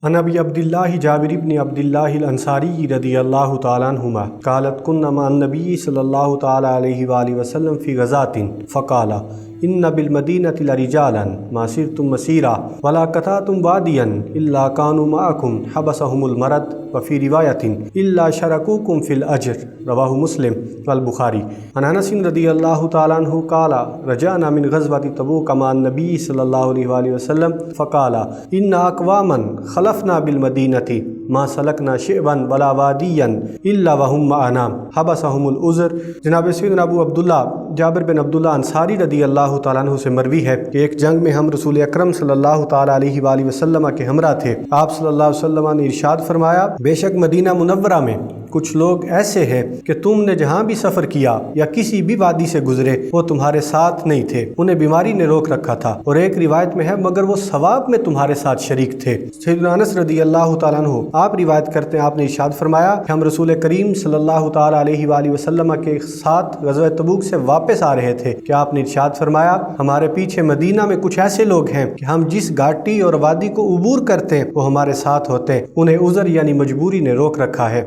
عن ابی عبداللہ جابر بن عبداللہ الانصاری رضی اللہ تعالیٰ عنہما قالت كنا مع النبی صلی اللہ تعالیٰ علیہ وآلہ وسلم فی غزات فقال ان بالمدینة لرجالا ما سرتم مسیرا ولا قطعتم وادیا الا كانوا معكم حبسهم المرض وفي رواية الا شركوكم في الاجر رواہ مسلم والبخاری. عن انس رضی اللہ تعالیٰ عنہ قال رجعنا من غزوة تبوک مع النبی صلی اللہ علیہ وآلہ وسلم فقال ان اقواما خلفنا بالمدینة ما سلکنا شعبا ولا وادیا الا وهم معنا حبسهم العذر. جناب سیدنا ابو عبداللہ جابر بن عبداللہ انصاری رضی اللہ تعالیٰ عنہ سے مروی ہے کہ ایک جنگ میں ہم رسول اکرم صلی اللہ تعالیٰ علیہ وآلہ وسلم کے ہمراہ تھے. آپ صلی اللہ علیہ وسلم نے ارشاد فرمایا بے شک مدینہ منورہ میں کچھ لوگ ایسے ہیں کہ تم نے جہاں بھی سفر کیا یا کسی بھی وادی سے گزرے وہ تمہارے ساتھ نہیں تھے، انہیں بیماری نے روک رکھا تھا، اور ایک روایت میں ہے مگر وہ ثواب میں تمہارے ساتھ شریک تھے. سیدنا انس رضی اللہ تعالیٰ عنہ آپ روایت کرتے ہیں آپ نے ارشاد فرمایا کہ ہم رسول کریم صلی اللہ تعالیٰ علیہ وآلہ وسلم کے ساتھ غزوہ تبوک سے واپس آ رہے تھے کہ آپ نے ارشاد فرمایا ہمارے پیچھے مدینہ میں کچھ ایسے لوگ ہیں کہ ہم جس گھاٹی اور وادی کو عبور کرتے ہیں وہ ہمارے ساتھ ہوتے ہیں، انہیں عذر یعنی مجبوری نے روک رکھا ہے.